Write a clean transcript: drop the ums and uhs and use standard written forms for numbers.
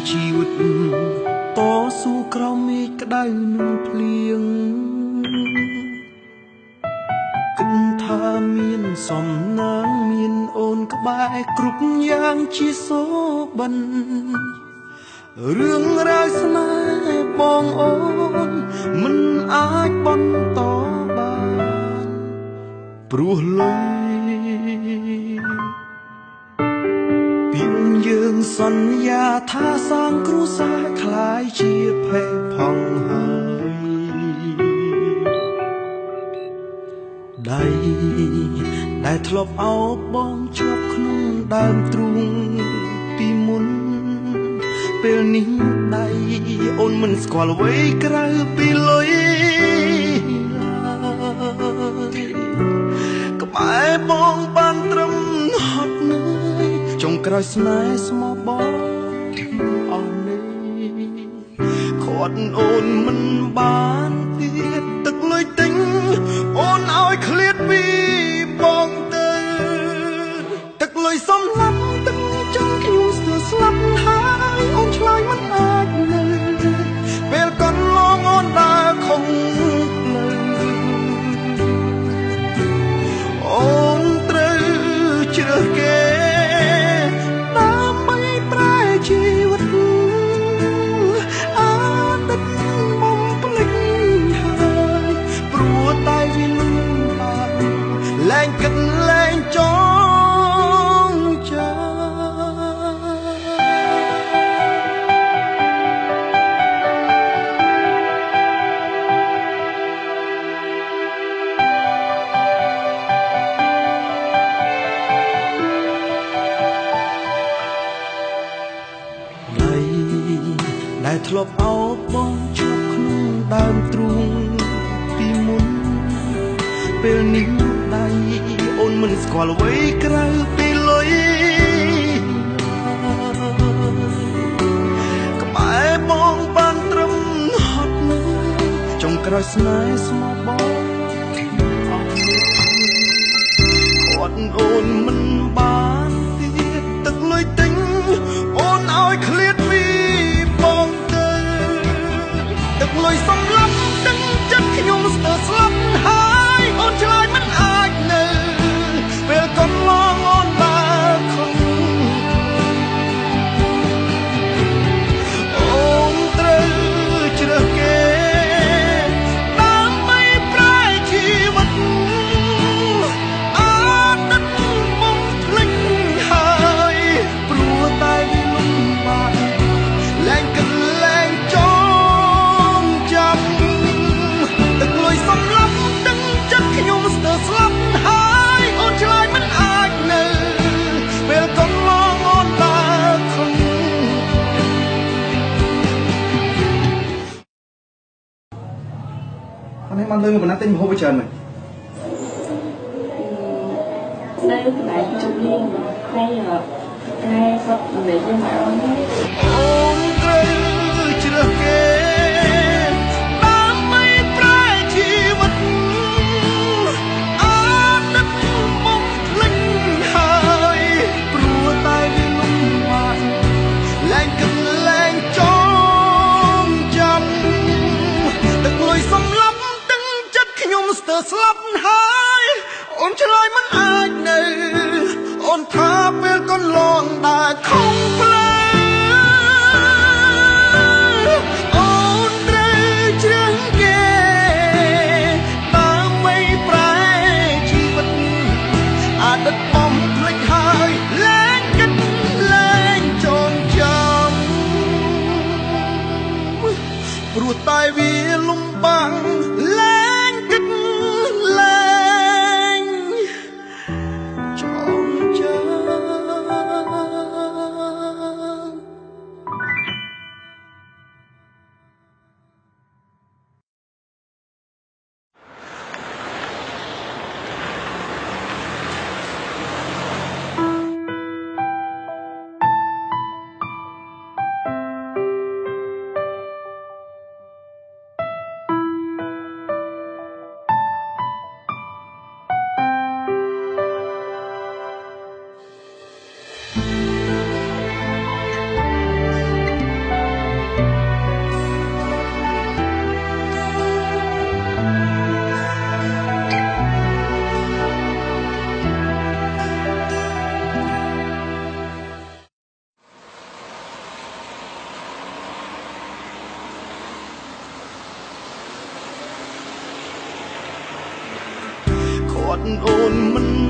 ជីវិតតស៊ូក្រោមមេឃក្តៅនឹងភ្លៀងគិតថាមានសំណាងមានអូនក្បែរគ្រប់យ៉ាងជាសូបិនរឿងរ៉ាវស្នេហ៍បងអូនមិនអាចបន្តបានព្រោះលុយពីយើងសន្យាថាសាងគ្រួសារคล้ายជាភេទផងហើយដៃដែលធ្លាប់អោបបងជាប់ក្នុងដើមទ្រូងពីមុនពេលនេះដៃអូនមិនស្គាល់អ្វីក្រៅពីលុយក្បែរបងបានត្រឹមហត់នឿយចុងក្រោយស្នេហ៍ស្មោះបងអស់នេះគាត់អូនមិនបានទៀតទឹកលុយទិញអូនឲ្យឃ្លាតពីបងទៅទឹកលុយសំឡាប់ទឹកចង់ខ្ញុំស្ទើរស្លាប់ហើយអូនឆ្លើយមិនអាចនៅពេលកន្លងអូនដើរខំផ្លូវអូនត្រូវជ្រើសគេដើម្បីប្រែជីវិតអាណិតបំភ្លេចហើយព្រោះតែវាលំបាកលែងគិតលែងចងចាំដែលធ្លាប់អោបបងជាប់ក្នុងដើមទ្រូងពីមុនពេលនេះដៃអូនមិនស្គាល់អ្វីក្រៅពីលុយក្បែរបងបានត្រឹមហត់នឿយចុងក្រោយស្នេហ៍ស្មោះបងអស់គាត់អូនមិនបានទៀតទឹកលុយទិញអូនឲ្យឃ្លាតពីបងទៅទឹកលុយសំឡាប់ទឹកចិត្តខ្ញុំស្ទើរស្លាប់ហើយអូនឆ្លើយមិនអាចនៅពេលកន្លងអូនដើរខំអូនត្រូវជ្រើសគេដើម្បីប្រែជីវិតអាណិតបំភ្លេចហើយព្រោះតែវាលំបាកលែងគិតលែងចងចាំទឹកលុយសំឡាប់ទឹកចិត្តខ្ញុំស្ទើរស្លាប់ហើយអូនឆ្លើយមិនអាចនៅពេលកន្លងអូនដើរខំអានេះមកលើមកបណ្ណាទិញមហូបច្រើនមែននៅកន្លែងជុំលៀងហើយតែគាត់និយាយយើងមកអូនត្រូវជ្រើសគេដើម្បីប្រែជីវិតអាណិតបំភ្លេចហើយព្រោះតែវាលំបាកលែងគិតលែងចងចាំទឹកលុយសំឡាប់ទឹកចិត្តខ្ញុំស្ទើរស្លាប់ហើយអូនឆ្លើយមិនអាចនៅអូនថាពេលកន្លងដើរខំផ្លូវអូនត្រូវជ្រើសគេដើម្បីប្រែជីវិតអាណិតបំភ្លេចហើយលែងគិតលែងចងចាំព្រោះតែវាលំបាកលែងគិតលែងចងចាំ ត់អូនមិន